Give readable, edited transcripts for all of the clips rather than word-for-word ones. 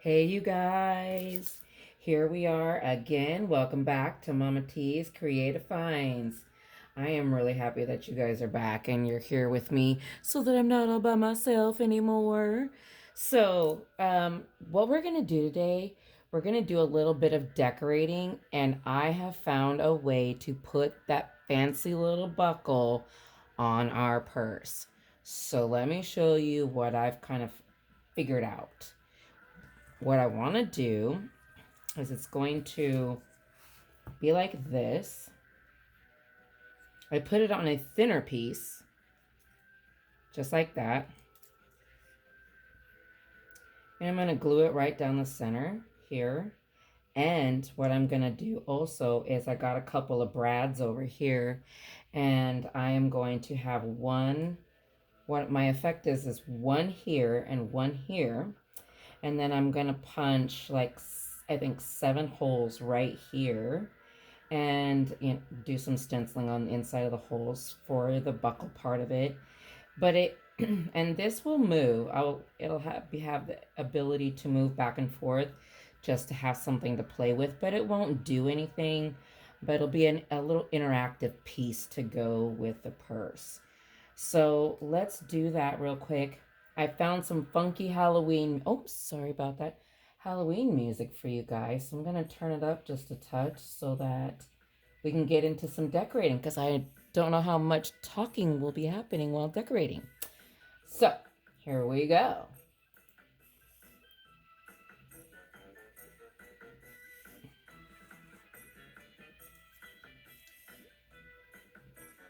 Hey, you guys. Here we are again. Welcome back to Mama T's Creative Finds. I am really happy that you guys are back and you're here with me so that I'm not all by myself anymore. What we're going to do today, we're going to do a little bit of decorating, and I have found a way to put that fancy little buckle on our purse. So, let me show you what I've kind of figured out. What I want to do is it's going to be like this. I put it on a thinner piece, just like that. And I'm going to glue it right down the center here. And what I'm going to do also is I got a couple of brads over here, and I am going to have one, what my effect is one here and one here. And then I'm going to punch like, I think 7 holes right here, and do some stenciling on the inside of the holes for the buckle part of it. But it and this will move. It'll have the ability to move back and forth just to have something to play with, but it won't do anything. But it'll be a little interactive piece to go with the purse. So let's do that real quick. I found some funky Halloween. Oh, sorry about that. Halloween music for you guys. So I'm going to turn it up just a touch so that we can get into some decorating, because I don't know how much talking will be happening while decorating. So here we go.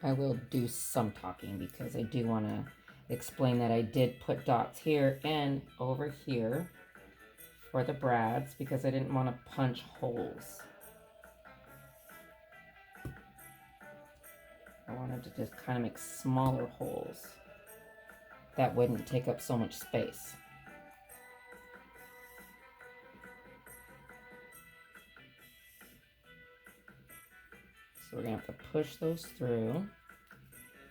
I will do some talking because I do want to explain that I did put dots here and over here for the brads because I didn't want to punch holes. I wanted to just kind of make smaller holes that wouldn't take up so much space. So we're going to have to push those through.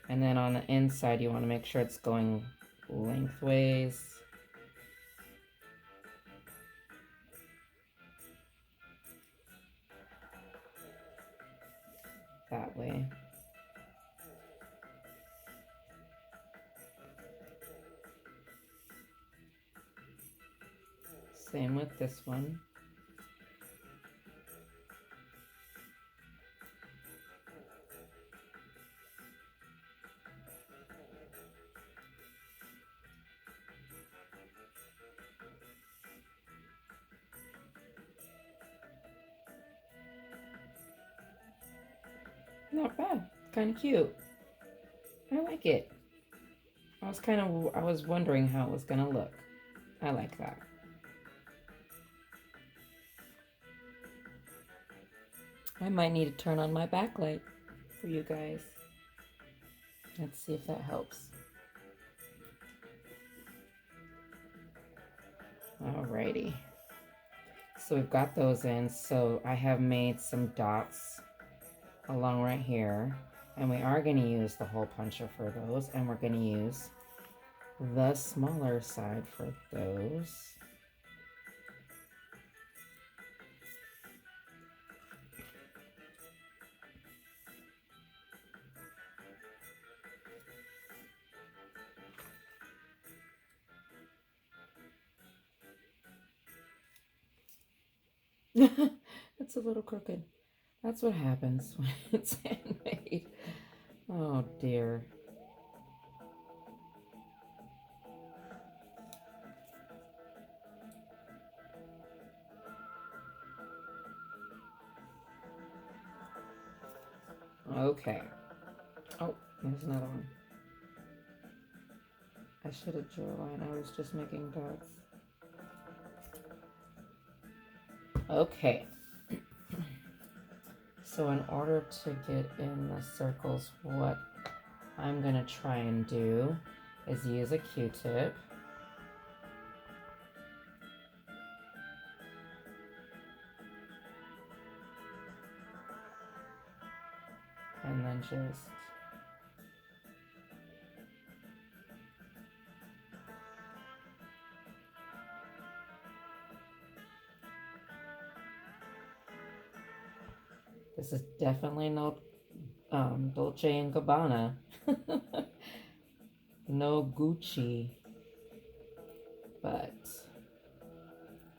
And then on the inside, you want to make sure it's going lengthways. That way. Same with this one. Not bad. Kind of cute. I like it. I was wondering how it was gonna look. I like that. I might need to turn on my backlight for you guys. Let's see if that helps. Alrighty. So we've got those in. So I have made some dots along right here. And we are going to use the hole puncher for those. And we're going to use the smaller side for those. It's a little crooked. That's what happens when it's handmade. Oh dear. Okay. Oh, there's another one. I should have drew a line. I was just making dots. Okay. So in order to get in the circles, what I'm going to try and do is use a Q-tip. And then just This is definitely no Dolce and Gabbana. No Gucci, but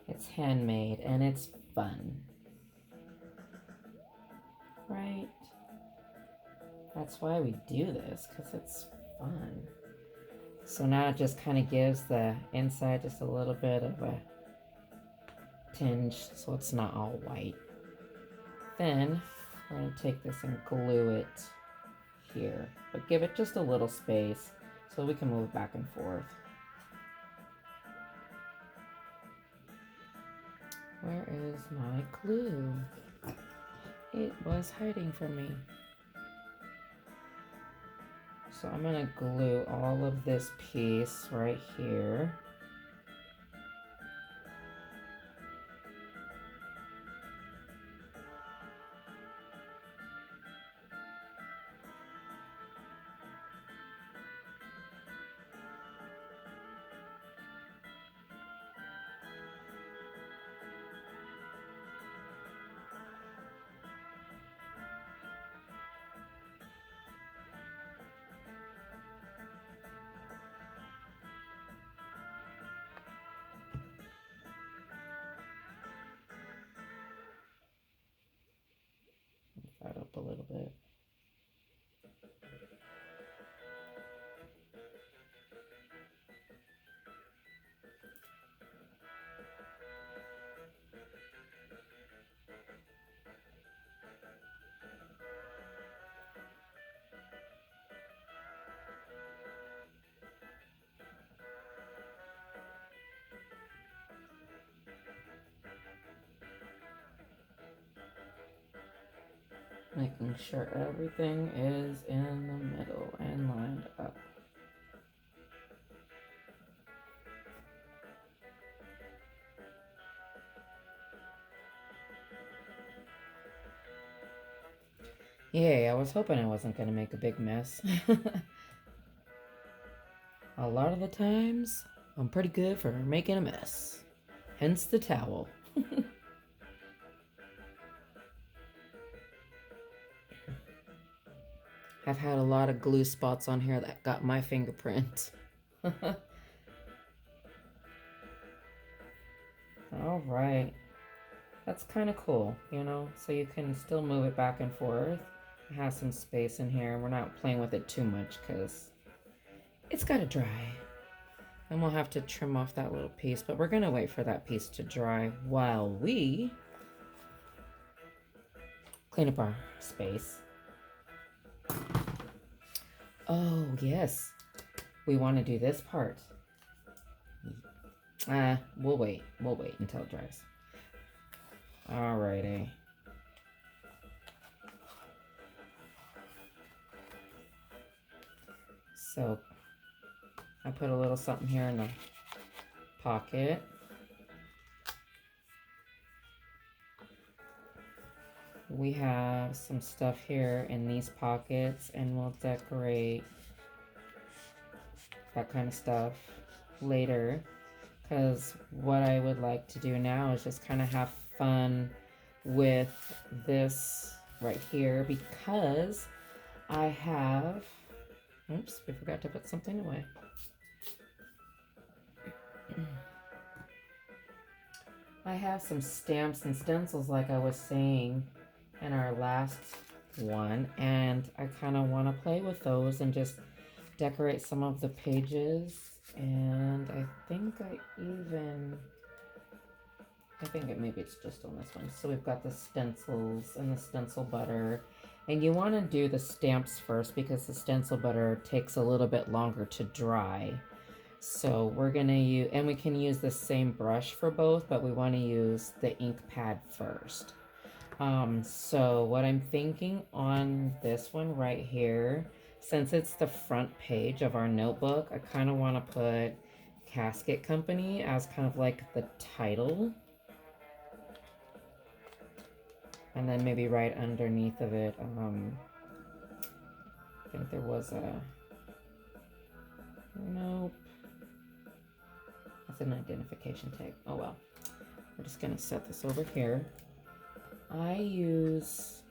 it's handmade and it's fun, right? That's why we do this, because it's fun. So now it just kind of gives the inside just a little bit of a tinge so it's not all white. Then we're going to take this and glue it here, but give it just a little space so we can move back and forth. Where is my glue? It was hiding from me. So I'm going to glue all of this piece right here. That up a little bit. Making sure everything is in the middle and lined up. Yay, I was hoping I wasn't going to make a big mess. A lot of the times, I'm pretty good for making a mess. Hence the towel. I've had a lot of glue spots on here that got my fingerprint. All right. That's kind of cool, you know? So you can still move it back and forth. It has some space in here. We're not playing with it too much because it's got to dry. And we'll have to trim off that little piece, but we're going to wait for that piece to dry while we clean up our space. Oh, yes. We want to do this part. We'll wait. We'll wait until it dries. Alrighty. So I put a little something here in the pocket. We have some stuff here in these pockets, and we'll decorate that kind of stuff later, because what I would like to do now is just kind of have fun with this right here, because I have, oops, we forgot to put something away. I have some stamps and stencils like I was saying in our last one, and I kind of want to play with those and just decorate some of the pages. And I think maybe it's just on this one. So we've got the stencils and the stencil butter, and you want to do the stamps first because the stencil butter takes a little bit longer to dry. So we're gonna use, and we can use the same brush for both, but we want to use the ink pad first. So what I'm thinking on this one right here, since it's the front page of our notebook, I kind of want to put Casket Company as kind of like the title. And then maybe right underneath of it, I think there was a, nope. That's an identification tag. Oh well. We're just gonna set this over here. I use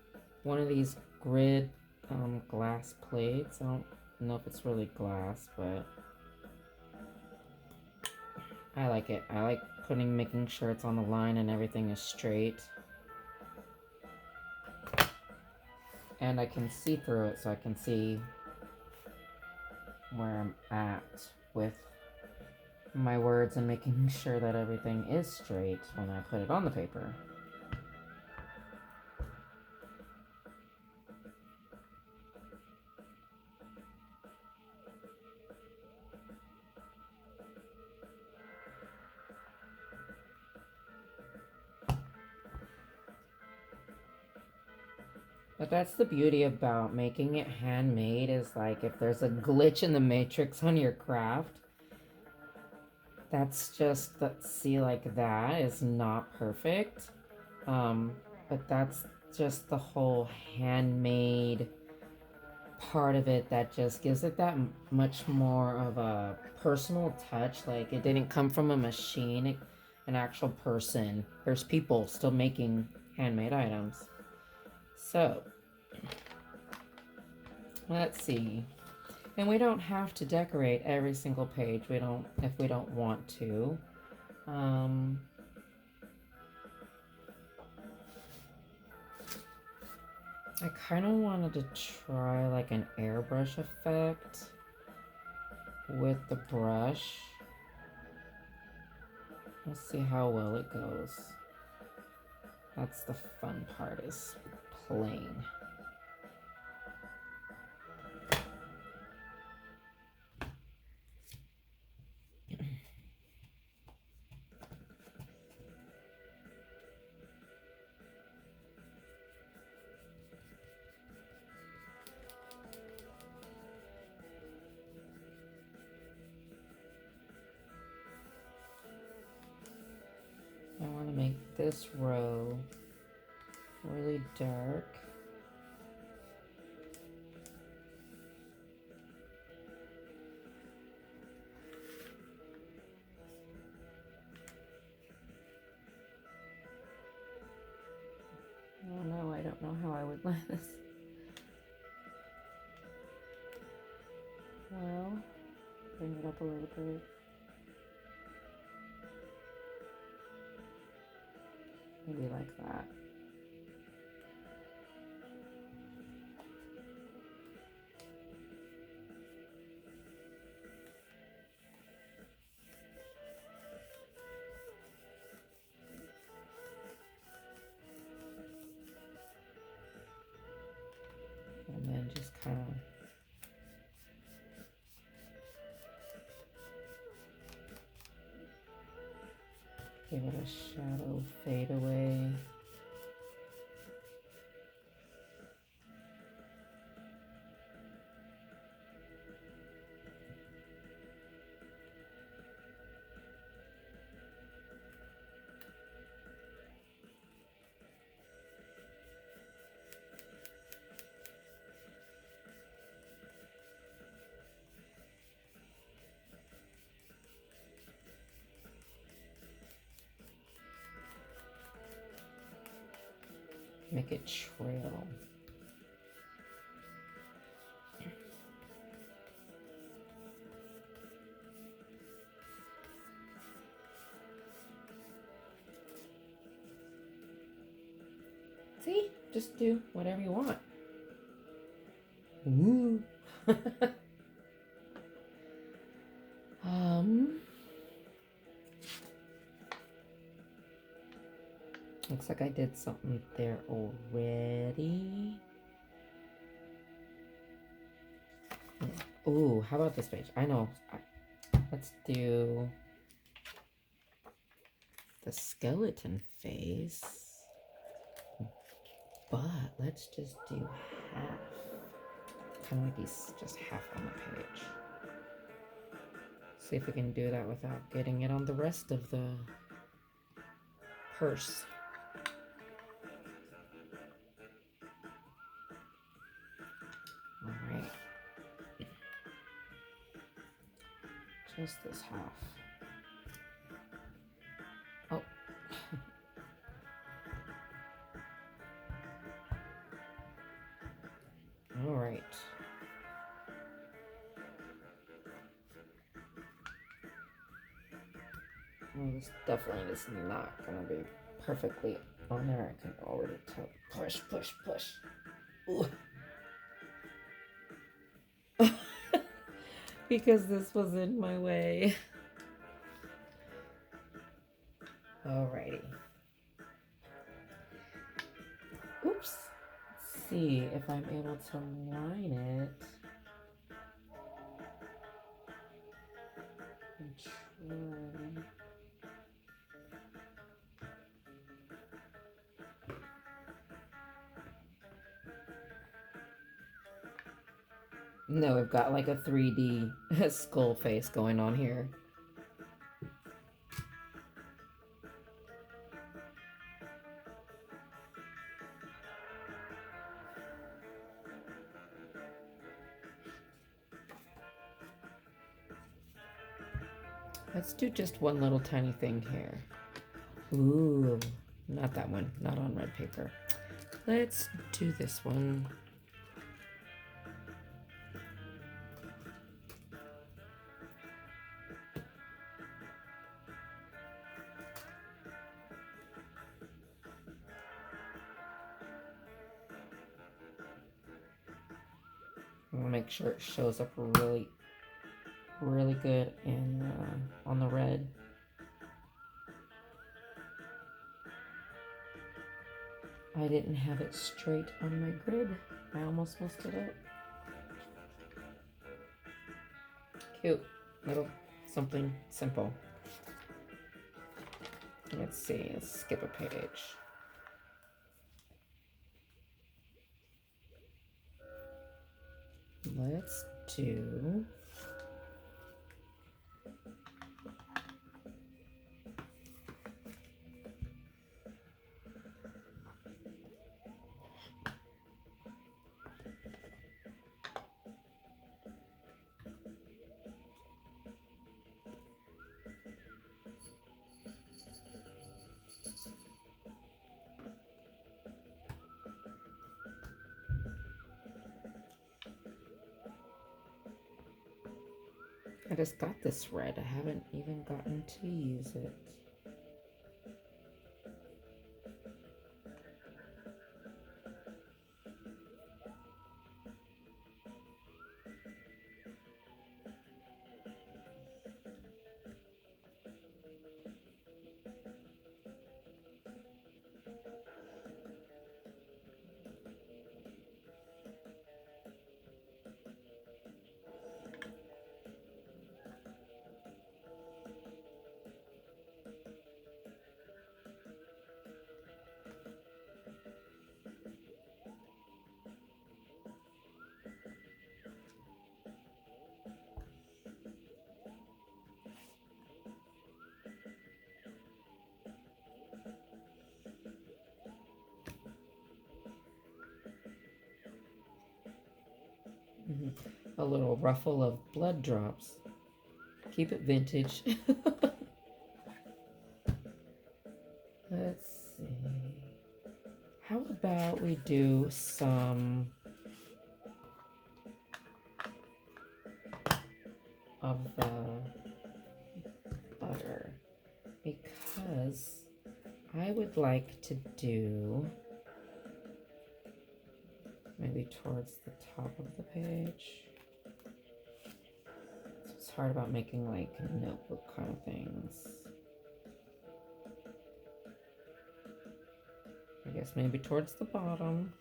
one of these grid glass plates. I don't know if it's really glass, but I like it. I like making sure it's on the line and everything is straight. And I can see through it, so I can see where I'm at with my words and making sure that everything is straight when I put it on the paper. But that's the beauty about making it handmade, is like if there's a glitch in the matrix on your craft, that's just, let's see, like that is not perfect. But that's just the whole handmade part of it that just gives it that much more of a personal touch. Like it didn't come from a machine, an actual person. There's people still making handmade items. So let's see. And we don't have to decorate every single page. We don't, if we don't want to. I kind of wanted to try like an airbrush effect with the brush. Let's see how well it goes. That's the fun part, is playing. I want to make this row really dark. Oh no, I don't know how I would let this. Well, bring it up a little bit. Maybe like that. And then just kind of give it a shadow fade away. Make it trail. See? Just do whatever you want. Ooh. Looks like I did something there already. Ooh, how about this page? I know. Let's do the skeleton face. But let's just do half. Kind of like he's just half on the page. See if we can do that without getting it on the rest of the purse. All right. Just this half. Oh. Well, this definitely is not gonna be perfectly on there. I can already tell. Push, push, push. Ooh. Because this was in my way. Alrighty. Oops. Let's see if I'm able to line it. And try. No, we've got like a 3D skull face going on here. Let's do just one little tiny thing here. Ooh, not that one, not on red paper. Let's do this one. I want to make sure it shows up really, really good in on the red. I didn't have it straight on my grid. I almost messed it up. Cute. Little something simple. Let's see. Let's skip a page. Let's do... I just got this red. I haven't even gotten to use it. A little ruffle of blood drops. Keep it vintage. Let's see. How about we do some of the butter? Because I would like to do maybe towards the top of the page. It's hard about making like notebook kind of things. I guess maybe towards the bottom.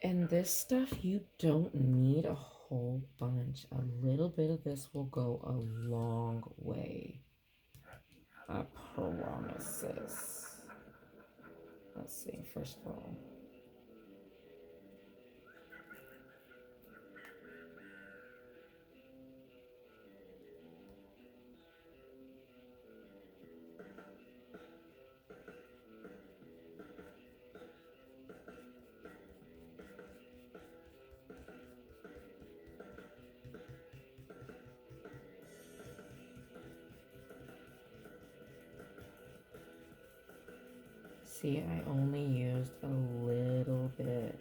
And this stuff, you don't need a whole bunch. A little bit of this will go a long way. I promises. Let's see, first of all. See, I only used a little bit.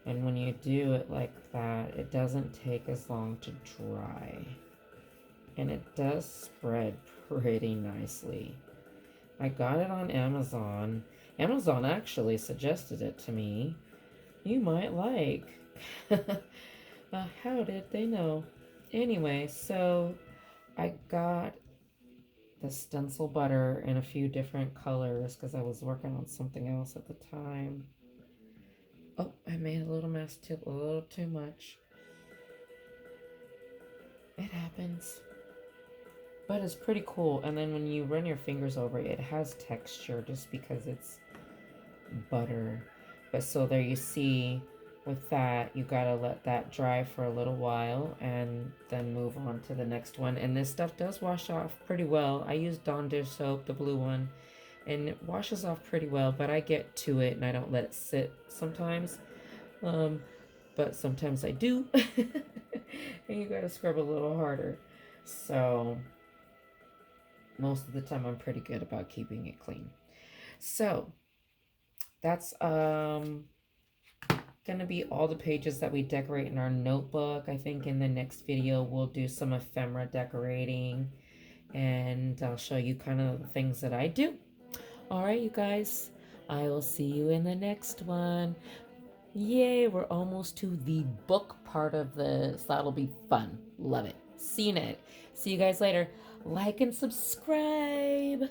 And when you do it like that, it doesn't take as long to dry. and it does spread pretty nicely. I got it on Amazon. Amazon actually suggested it to me. You might like. How did they know? Anyway, so I got the stencil butter in a few different colors because I was working on something else at the time. Oh, I made a little mess too, a little too much. It happens. But it's pretty cool. And then when you run your fingers over it, it has texture just because it's butter. But so there you see, with that, you gotta let that dry for a little while and then move on to the next one. And this stuff does wash off pretty well. I use Dawn dish soap, the blue one, and it washes off pretty well, but I get to it and I don't let it sit sometimes. But sometimes I do. And you gotta scrub a little harder. So most of the time I'm pretty good about keeping it clean. So that's gonna be all the pages that we decorate in our notebook. I think in the next video we'll do some ephemera decorating, and I'll show you kind of the things that I do. All right, you guys, I will see you in the next one. Yay, we're almost to the book part of this. That'll be fun. Love it. See you guys later. Like and subscribe.